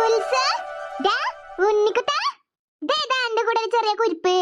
കുൽസ് ദാ ഉണ്ണിക്കുട്ടാ ദേദാ അന്റെ കൂടെ ചെറിയ കുരിപ്പ്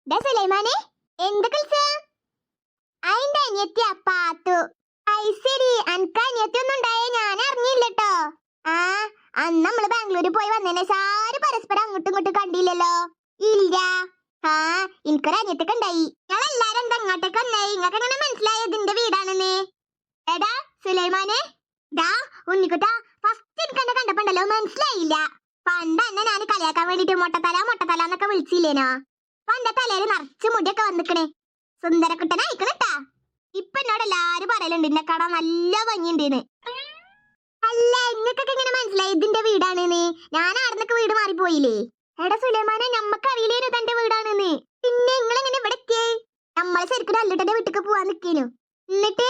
ദാ സുലൈമാനെ എന്ത് കുൽസ് അയിന്റെ അനിയത്തി പാത്തു ഐശ്വരി അനക്ക് അനിയത്തി ഒന്നും ഉണ്ടായേ ഞാൻ അറിഞ്ഞില്ലട്ടോ ആ അന്ന് നമ്മള് ബാംഗ്ലൂര് പോയി വന്നേനെ സാര് പരസ്പരം അങ്ങോട്ടും ഇങ്ങോട്ടും കണ്ടില്ലല്ലോ ഇല്ല ആ എനിക്കൊരു അനിയത്തൊക്കെ ഉണ്ടായി ഞങ്ങളെല്ലാരും എന്താ അങ്ങോട്ടേക്ക് വന്നേ ഇങ്ങക്ക് എങ്ങനെ മനസ്സിലായി ഇതിന്റെ വീടാണെന്ന് എടാ സുലൈമാനെ ദാ ഉണ്ണിക്കുട്ടാ ഫസ്റ്റ് എനിക്ക് എന്നെ കണ്ടപ്പോണ്ടല്ലോ മനസ്സിലായില്ല പണ്ട് എന്നെ ഞാൻ കളിയാക്കാൻ വേണ്ടിട്ട് മൊട്ടത്തല മൊട്ടത്തല എന്നൊക്കെ വിളിച്ചില്ലേനോ പണ്ട തലയില് നിറച്ച് മുടിയൊക്കെ വന്നിക്കണേ സുന്ദരക്കുട്ടനായിക്കണട്ടാ ഇപ്പൊ എന്നോട് എല്ലാരും പറയലുണ്ട് എന്നെ കട നല്ല ഭംഗിയുണ്ടെന്ന് അല്ല ഇങ്ങക്കൊക്കെ എങ്ങനെ മനസ്സിലായി ഇതിന്റെ വീടാണെന്ന് ഞാൻ ആടുന്നൊക്കെ വീട് മാറിപ്പോയില്ലേ എടാ സുലൈമാനെ ഞമ്മക്ക് അറിയില്ലേനു തന്റെ വീടാണെന്ന് പിന്നെ നിങ്ങളെങ്ങനെ ഇവിടെ എത്തിയേ നമ്മളെ ശരിക്കും അല്ലിട്ടന്റെ വീട്ടിക്ക് പോവാൻ നിക്കേനു എന്നിട്ട്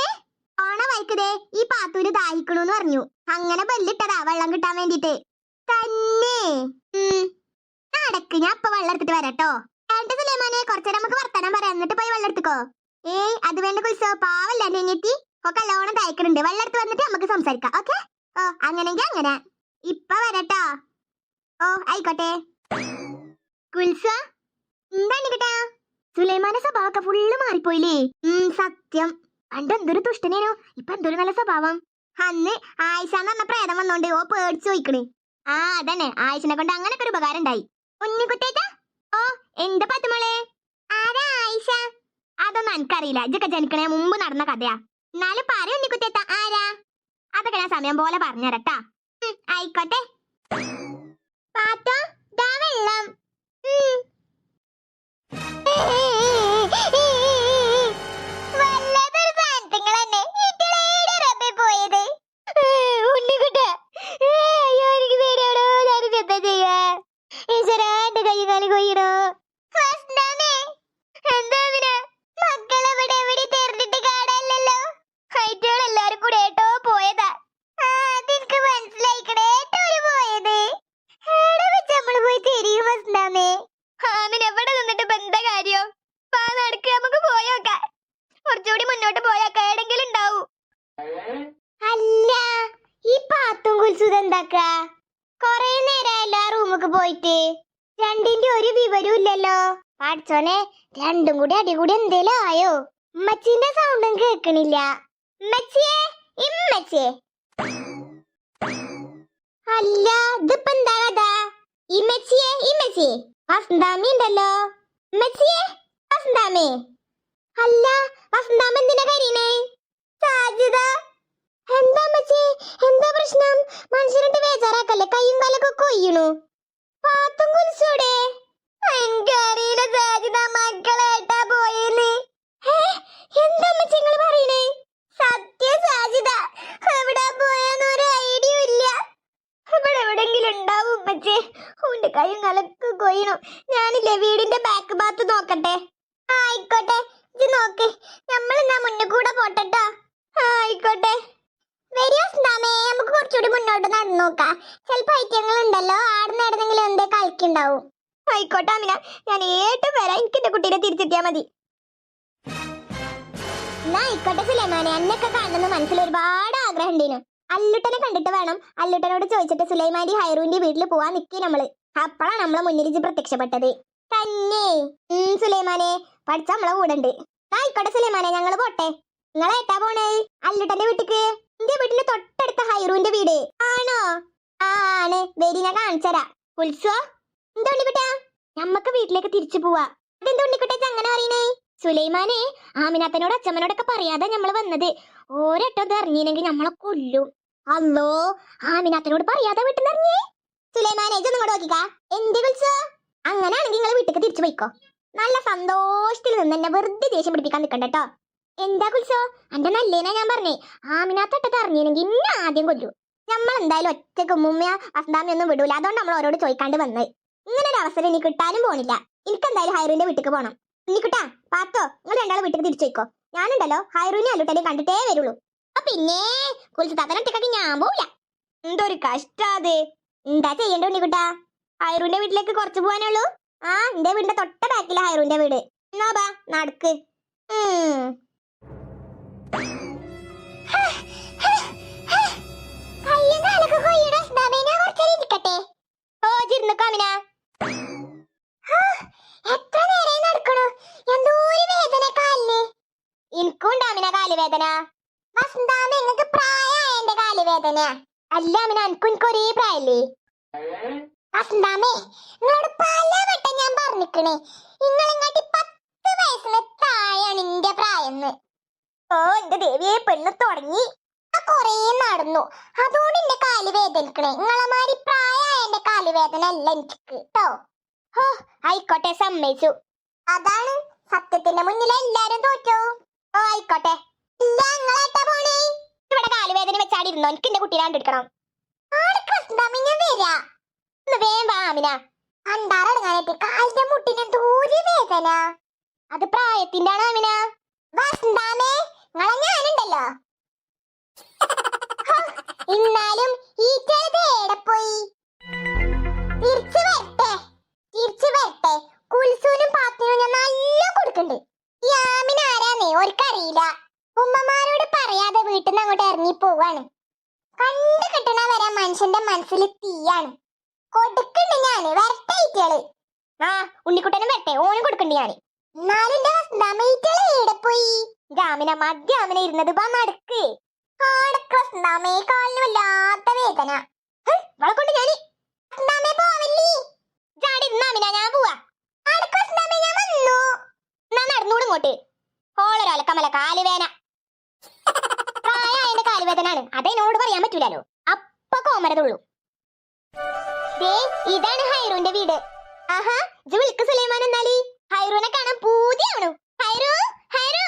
ഓണ വൈക്കതേ ഈ പാത്തൂര് ദാഹിക്കണൂന്ന് പറഞ്ഞു അങ്ങനെ ബെല്ലിട്ടതാ വെള്ളം കിട്ടാൻ വേണ്ടിട്ട് തന്നെ നടക്ക് ഞാൻ ഇപ്പൊ വെള്ളം എടുത്തിട്ട് വരാട്ടോ ഏണ്ട സുലൈമാനെ കുറച്ചേരം നമുക്ക് വർത്താനം പറയാം എന്നിട്ട് പോയി വെള്ളം എടുത്തുക്കോ ഏയ് അത് വേണ്ട കുൽസോ പാവല്ല എന്റെ അനിയത്തി ഒക്കെ നല്ലോണം ദാഹിക്കണുണ്ട് വെള്ളം എടുത്ത് വന്നിട്ട് നമുക്ക് സംസാരിക്കാം ഓക്കെ ഓ അങ്ങനെങ്കി അങ്ങനെ ഇപ്പൊ വരട്ടോ ഓ ആയിക്കോട്ടെ കുൽസ എന്താണ് കേട്ടാ സുലൈമാന്റെ സ്വഭാവമൊക്കെ ഫുള്ള് മാറിപ്പോയില്ലേ സത്യം പണ്ട് എന്തൊരു തുഷ്ടനേനു ഇപ്പൊ എന്തൊരു നല്ല സ്വഭാവം അന്ന് ആയിഷ എന്ന് പറഞ്ഞ പ്രേതം വന്നോണ്ട് ഓ പേടിച്ചു പോയിക്കണ് ആ അതന്നെ ആയിഷനെ കൊണ്ട് അങ്ങനൊക്കെ ഒരു ഉപകാരം ഉണ്ടായി ഉണ്ണിക്കുട്ടേറ്റ ഓ എന്താ പത്തുമോളെ ആരാ ആയിഷ അതൊന്നും എനിക്കറിയില്ല ഇതൊക്കെ ജനിക്കണേ മുമ്പ് നടന്ന കഥയാ എന്നാലും പറ ഉണ്ണിക്കുട്ടേറ്റ ആരാ അതൊക്കെ ഞാൻ സമയം പോലെ പറഞ്ഞുതരട്ടാ ആയിക്കോട്ടെ പാത്തോ ദാ വെള്ളം കൊറേ നേരമല്ല റൂമൊക്കെ പോയിട്ട് രണ്ടിന്റെ ഒരു വിവരവും ഇല്ലല്ലോ പാടിച്ചോനെ രണ്ടും കൂടി അടികൂടി എന്തേലും ആയോ ഉമ്മച്ചീന്റെ സൗണ്ടും കേക്കണില്ല ഉമ്മച്ചിയെ ഇമ്മച്ചിയെ അല്ല ഇതിപ്പോ എന്താ കഥ ഇമ്മച്ചിയെ ഇമ്മച്ചിയെ വസന്താമി ഉണ്ടല്ലോ ഉമ്മച്ചിയെ വസന്താമേ അല്ല വസന്താമ എന്തിനാ കരീനേ സാജിദ എന്താ അമ്മച്ചി എന്താ പ്രശ്നം മനുഷ്യരുടെ ബേജാറാക്കല്ലേ കയ്യും കാലൊക്കെ കൊയ്യണു പാത്തും കുലിച്ചൂടെ എനിക്കറിയില്ല സാജിദ മക്കളായിട്ടാ പോയെന്ന് എന്താ അമ്മച്ചി നിങ്ങൾ പറയണേ സത്യ സാജിദ എവിടെ പോയെന്ന് ഒരു ഐഡിയ ഇല്ല ഇവിടെ എവിടെങ്കിലും ഉണ്ടാവും ഉമ്മച്ചി ഉന്റെ കയ്യും കാലൊക്കെ കൊയ്യണു ഞാനില്ലേ വീടിന്റെ ബാക്ക് ഭാഗത്ത് നോക്കട്ടെ ആയിക്കോട്ടെ ഇത് നോക്ക് നമ്മൾ എന്നാ മുന്നേ കൂടെ പോട്ടെട്ടോ ആയിക്കോട്ടെ നമുക്ക് കുറച്ചുകൂടി മുന്നോട്ട് നടന്നു നോക്കാം ചിലപ്പോ ഐറ്റങ്ങൾ ഉണ്ടല്ലോ ആടുന്ന എവിടെന്നെങ്കിലും എന്തേ കളിക്കുണ്ടാവും ആയിക്കോട്ടെ അമിന ഞാൻ ഏട്ടും വരാം എനിക്ക് എന്റെ കുട്ടീനെ തിരിച്ചെത്തിയാ മതി എന്നാ ആയിക്കോട്ടെ സുലൈമാനെ എന്നൊക്കെ കാണുന്ന മനസ്സിൽ ഒരുപാട് ആഗ്രഹം ഉണ്ടേനു അല്ലുട്ടനെ കണ്ടിട്ട് വേണം അല്ലുട്ടനോട് ചോദിച്ചിട്ട് സുലൈമാന്റെ ഹൈറൂന്റെ വീട്ടിൽ പോവാൻ നിക്കി നമ്മള് അപ്പഴാണ് നമ്മളെ മുന്നിൽ പ്രത്യക്ഷപ്പെട്ടത് തന്നെ സുലൈമാനെ പഠിച്ച നമ്മളെ കൂടെ ഉണ്ട് ആയിക്കോട്ടെ സുലൈമാനെ ഞങ്ങള് പോട്ടെ നിങ്ങളേട്ടാ പോണേ അല്ലുട്ടന്റെ വീട്ടിക്ക് എന്റെ വീട്ടിന്റെ തൊട്ടടുത്ത ഹൈറൂന്റെ വീട് ആണോ ആണ് വരി ഞാൻ കാണിച്ചരാ ഉത്സവ എന്താ ഉണ്ണിക്കുട്ടാ നമ്മക്ക് വീട്ടിലേക്ക് തിരിച്ചു പോവാ അതെന്താ ഉണ്ണിക്കുട്ടേച്ച് അങ്ങനെ പറയണേ സുലൈമാനെ ആമിനാത്തനോട് അച്ഛമ്മനോടൊക്കെ പറയാതെ നമ്മള് വന്നത് ഓരട്ടത് അറിഞ്ഞില്ലെങ്കിൽ നമ്മളെ കൊല്ലും അല്ലോ ആമിനാത്തനോട് പറയാതെ വീട്ടിൽ നിന്ന് ഇറങ്ങിയേ സുലൈമാനെ ഇതൊന്നും കൂടെ നോക്കിക്കാ എന്ത് വിളിച്ചോ അങ്ങനെയാണെങ്കിൽ നിങ്ങൾ വീട്ടിലേക്ക് തിരിച്ചു പോയിക്കോ നല്ല സന്തോഷത്തിൽ നിന്ന് എന്നെ വെറുതെ ദേഷ്യം പിടിപ്പിക്കാൻ നിൽക്കണ്ടോ എന്താ കുൽസോ എന്റെ നല്ലേനാ ഞാൻ പറഞ്ഞേ ആമിനാത്തട്ടത്ത് അറിഞ്ഞില്ലെങ്കിൽ ഇന്നെ ആദ്യം കൊല്ലു നമ്മൾ എന്തായാലും ഒറ്റക്ക് ഉമ്മുമ്മ വസന്താമയൊന്നും വിടൂല അതുകൊണ്ട് നമ്മൾ ഓരോട് ചോദിക്കാണ്ട് വന്നത് ഇങ്ങനെ ഒരു അവസരം ഇനി കിട്ടാനും പോണില്ല എനിക്ക് എന്തായാലും ഹൈറൂന്റെ വീട്ടിക്ക് പോകണം ഇനിക്കിട്ടാ പാത്തോ നിങ്ങൾ രണ്ടാളും വീട്ടിക്ക് തിരിച്ചു പോയിക്കോ ഞാനുണ്ടല്ലോ ഹൈറൂനെ അല്ലുട്ടനെ കണ്ടിട്ടേ വരുള്ളൂ പിന്നെ കുൽസ് താത്തനൊറ്റക്കാക്കി ഞാൻ പോവില്ല എന്തൊരു കഷ്ടാതെ എന്താ ചെയ്യണ്ട ഉണ്ണിക്കുട്ടാ ഹൈറൂന്റെ വീട്ടിലേക്ക് കുറച്ച് പോകാനുള്ളൂ എന്റെ വീടിന്റെ തൊട്ട ബാക്കിലെ ഹൈറൂന്റെ വീട് എന്നാ ബാ നടക്ക് കയ്യും കാലൊക്കെ കൊയ്യണ കാലുവേദന? വസന്താമ്മ നിങ്ങൾക്ക് പ്രായമായ എന്റെ കാലുവേദന? അല്ല അമിന, എനിക്ക് ഒരേ പ്രായല്ലേ? വസന്താമ്മേ, നിങ്ങളോട് പലവട്ടം ഞാൻ പറഞ്ഞിക്കണേ, നിങ്ങളിങ്ങാട്ടി 10 വയസ്സിന് താഴെയാണ് എന്റെ പ്രായന്ന്. ഓ എന്റെ ദേവിയെ, പെണ്ണ് തുടങ്ങി. കൊറേ നടന്നു, അതുകൊണ്ട് എന്റെ കാല് വേദനിക്കണേ. നിങ്ങളമാരി പ്രായമായ എന്റെ കാല് വേദന അല്ല എനിക്ക് കേട്ടോ. ഹോ ആയിക്കോട്ടെ, സമ്മതിച്ചു. അതാണ് സത്യത്തിന്റെ മുന്നിൽ എല്ലാരും തോറ്റോ. ഓ ആയിക്കോട്ടെ. ഇല്ല, നിങ്ങളേട്ടാ പോണേ? ഇവിടെ കാലുവേദന വെച്ചാടിരുന്നോ? എനിക്ക് എന്റെ കുട്ടീനെ കണ്ടെടുക്കണം. ഞാൻ വരാ. ഒന്ന് വേഗം വാ ആമിന. അണ്ടാറടങ്ങാനായിട്ട് കാലിന്റെ മുട്ടിന് ദൂരെ വേദന. അത് പ്രായത്തിന്റെ ആണ് ആമിന. വസന്താമേ, നിങ്ങളെ ഞാനുണ്ടല്ലോ. എന്നാലും ഈ ചെറുതേടെ പോയി. തിരിച്ചു വരട്ടെ, തിരിച്ചു വരട്ടെ. കുൽസൂനും പാത്തിനും ഞാൻ നല്ല കൊടുക്കണ്ട്. ഈ ആമിന ആരാന്നേ ഓർക്കറിയില്ല. ഉമ്മമാരോട് പറയാതെ വീട്ടിൽ നിന്ന് അങ്ങോട്ട് ഇറങ്ങി പോവാണ്. കണ്ടു കിട്ടണ വരെ മനുഷ്യന്റെ മനസ്സിൽ തീയാണ്. കൊടുക്കണ്ട് ഞാന്. വരട്ടെ ഈറ്റകള്. ആ ഉണ്ണിക്കുട്ടനും വരട്ടെ, ഓനും കൊടുക്കണ്ട് ഞാന്. എന്നാലും വസന്താമേറ്റകള് എവിടെ പോയി? ജാമിന മധ്യാമിന ഇരുന്നത് വാ നടക്ക്. വസന്താമേ, കാലിന് വല്ലാത്ത വേദന. അവളെ കൊണ്ട് ഞാന് വസന്താമേ പോവല്ലേ? ജാടി ഇരുന്നാമിന, ഞാൻ പോവാ. വസന്താമേ, ഞാൻ വന്നു. എന്നാ നടന്നൂടും ഇങ്ങോട്ട്. ഓളൊരൊലക്കമല കാലുവേന. പ്രായമായ കാലുവേദനാണ്, അതെന്നോട് പറയാൻ പറ്റൂലോ. അപ്പൊ കോമരതുള്ളൂ. ഇതാണ് ഹൈറുന്റെ വീട്. ആഹാ, ഇജ്ജ് വിളിക്ക് സുലൈമാൻ. എന്നാല് ഹൈറുനെ കാണാൻ പൂതിയാവണു. ഹൈറു, ഹൈറു,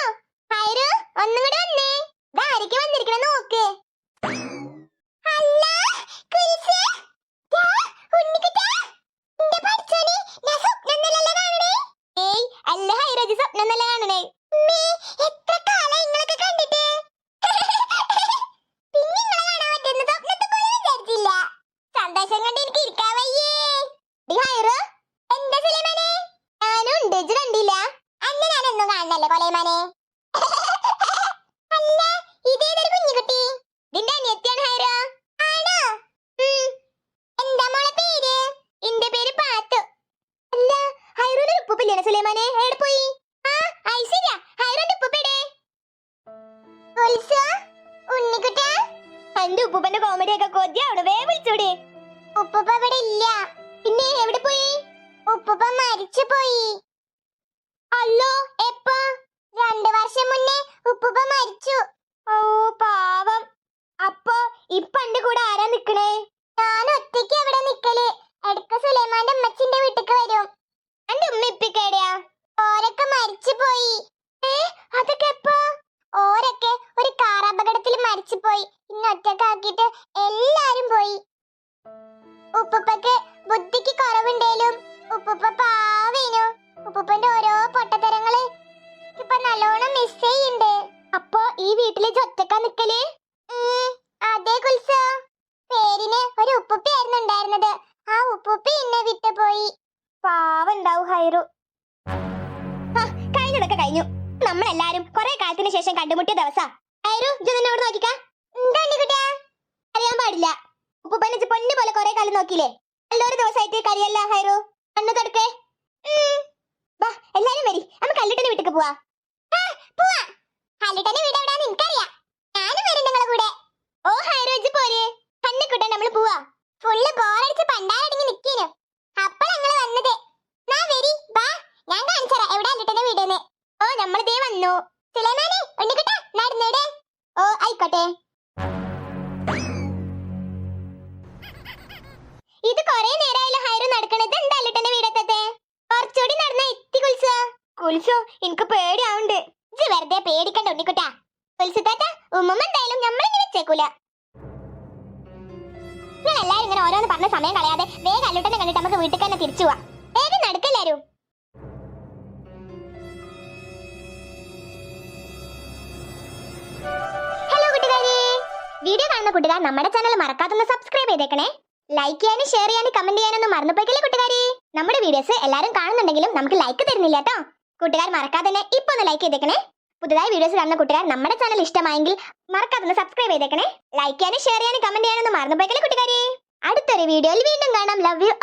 ഹൈറു, ഒന്നും കൂടെ വന്നേ. ഇതാരിക്ക് വന്നിരിക്കണ നോക്ക്. ഏയ് അല്ല ഹൈറു, ഇജ്ജ് സ്വപ്നം നല്ല കാണണേ. എത്ര കാലം ഇങ്ങളൊക്കെ കണ്ടിട്ട്. പിന്നെ ഇങ്ങളെ കാണാൻ പറ്റുന്ന സ്വപ്നത്തെ പോലെ വിചാരിച്ചില്ല. സന്തോഷം കൊണ്ട് എനിക്ക് ഇരിക്കാൻ വയ്യേ. ഹൈറു, എന്താ സുലൈമാനെ? ഞാനും ഉണ്ട്, ഇജ്ജ് കണ്ടില്ല? അന്നെ ഞാനൊന്നും കാണണല്ലേ കൊലൈമാനെ. അല്ല, ഇതേതൊരു കുഞ്ഞുകുട്ടി? ഇതിന്റെ അനിയത്തിയാണ് ഹൈറു. ആണോ? എന്താ മോളെ പേര്? എന്റെ പേര് പാത്തു. അല്ല, ഹൈറുവിന്റെ ഉപ്പുപ്പില്ലേ സുലൈമാനെ? എവിടെ പോയി? ആ ഐശ്വര്യ, ഹൈറുവിന്റെ ഉപ്പുപ്പേടെ? ഉണ്ണിക്കുട്ട, എന്റെ ഉപ്പുപ്പന്റെ കോമഡി ഒക്കെ കൊതിയാവണം. വേ വിളിച്ചൂടെ? ഉപ്പുപ്പ ഇവിടെ ഇല്ല. പിന്നെ എവിടെ പോയി? ഉപ്പുപ്പ മരിച്ചു പോയി. അല്ലോ, എപ്പ? 2 വർഷം മുന്നേ ഉപ്പുപ്പ മരിച്ചു. ഓ പാവം. അപ്പൊ ഇപ്പൊ എന്റെ കൂടെ ആരാ നിക്കണേ? ഞാൻ ഒറ്റയ്ക്ക് അവിടെ നിക്കല്. എടക്ക് സുലൈമാന്റെ അമ്മച്ചിന്റെ വീട്ടിക്ക് വരും. എന്റെ ഉമ്മ ഇപ്പിക്കേടെയാ? ഓരൊക്കെ മരിച്ചു പോയി. അതൊക്കെ എപ്പോ? ഓരൊക്കെ ഒരു കാർ അപകടത്തിൽ മരിച്ചു പോയി. ഇന്ന് ഒറ്റക്കാക്കിട്ട് എല്ലാരും പോയി. ഉപ്പുപ്പക്ക് ബുദ്ധിക്ക് കുറവുണ്ടേലും ഉപ്പുപ്പ പാവേനു. ഉപ്പുപ്പന്റെ ഓരോ പൊട്ടത്തരങ്ങള് ഇപ്പൊ നല്ലോണം മിസ് ചെയ്യണ്ട്. അപ്പൊ ഈ വീട്ടില് ഒറ്റക്കാ നിക്കല്? അതെ കുൽസ. പേരിന് ഒരു ഉപ്പുപ്പയായിരുന്നു ഉണ്ടായിരുന്നത്. ആ ഉപ്പുപ്പ എന്നെ വിട്ടു പോയി. പാവുണ്ടാവും ഹൈറു. കഴിഞ്ഞതൊക്കെ കഴിഞ്ഞു. നമ്മളെല്ലാരും കുറെ കാലത്തിന് ശേഷം കണ്ടുമുട്ടിയ ദിവസാ. ഹൈറു, ഇജ്ജ് നിന്നോട് നോക്കിക്കാ. അറിയാൻ പാടില്ല. ഉപ്പുപ്പനെ പൊന്നു പോലെ കുറെ കാലം നോക്കിയില്ലേ? നല്ലൊരു ദിവസമായിട്ട് കരിയല്ല ഹൈറു. കണ്ണു തൊടുക്കേ. വാ എല്ലാരും വരി, നമുക്ക് കല്ലിട്ടന്റെ വീട്ടിക്ക് പോവാ. കല്ലിട്ടന്റെ വീട് എവിടെയാന്ന് എനിക്കറിയാം. ഞാനും വരും നിങ്ങളെ കൂടെ. ഓ ഹൈറു, ഇജ്ജ് പോരെ. കണ്ണിക്കുട്ടൻ നമ്മള് പോവാ. ഫുള്ള് ബോറടിച്ച് പണ്ടാരടങ്ങി നിക്കേനു. അപ്പോൾ ഞങ്ങള് വന്നത്. നാ വരി, വാ, ഞാൻ കാണിച്ചറ എവിടെ കല്ലിട്ടന്റെ വീടെന്ന്. ഓ നമ്മളിതേ വന്നു. സുലൈമാനെ, ഉണ്ണിക്കുട്ട, നടന്നേടെ. ഓ ആയിക്കോട്ടെ. ഇത് കൊറേ നേരമായില്ല ഹൈറു നടക്കണത്. എന്താ കല്ലിട്ടന്റെ വീടെത്തത്തെ? കുറച്ചുകൂടി നടന്ന എത്തി കുൽസോ. കുൽസോ, എനിക്ക് പേടിയാവുണ്ട്. ഇജ്ജ് വെറുതെ പേടിക്കണ്ട ഉണ്ണിക്കുട്ട. കുൽസുത്താത്ത, ഉമ്മ എന്തായാലും നമ്മളിങ്ങനെ വെച്ചേക്കൂല. ഞാൻ എല്ലാരും ഇങ്ങനെ ഓരോന്ന് പറഞ്ഞ സമയം കളയാതെ വേഗം കല്ലുട്ടനെ കണ്ടിട്ട് നമുക്ക് വീട്ടിൽ തന്നെ തിരിച്ചു പോവാം. വേഗം നടക്കല്ലാരും. ഹലോ കൂട്ടുകാരെ, വീഡിയോ കാണുന്ന കൂട്ടുകാർ നമ്മുടെ ചാനൽ മറക്കാതെ സബ്സ്ക്രൈബ് ചെയ്തേക്കണേ. ലൈക്ക് ചെയ്യാനും ഷെയർ ചെയ്യാനും കമന്റ് ചെയ്യാനൊന്നും മറന്നുപോയിക്കല്ലേ കൂട്ടുകാരെ. നമ്മുടെ വീഡിയോസ് എല്ലാരും കാണുന്നുണ്ടെങ്കിലും നമുക്ക് ലൈക്ക് തരുന്നില്ല കേട്ടോ. കൂട്ടുകാർ മറക്കാതെ തന്നെ ഇപ്പൊ ഒന്ന് ലൈക്ക് ചെയ്തേക്കണേ. പുതുതായി വീഡിയോസ് കാണുന്ന കൂട്ടുകാർ നമ്മുടെ ചാനൽ ഇഷ്ടമായെങ്കിൽ മറക്കാതെ സബ്സ്ക്രൈബ് ചെയ്തേക്കണേ. ലൈക്ക് ചെയ്യാനും ഷെയർ ചെയ്യാനും കമന്റ് ചെയ്യാനൊന്നും മറന്നുപോയിക്കല്ലേ കൂട്ടുകാരെ. അടുത്തൊരു വീഡിയോയിൽ വീണ്ടും കാണാം. Love you.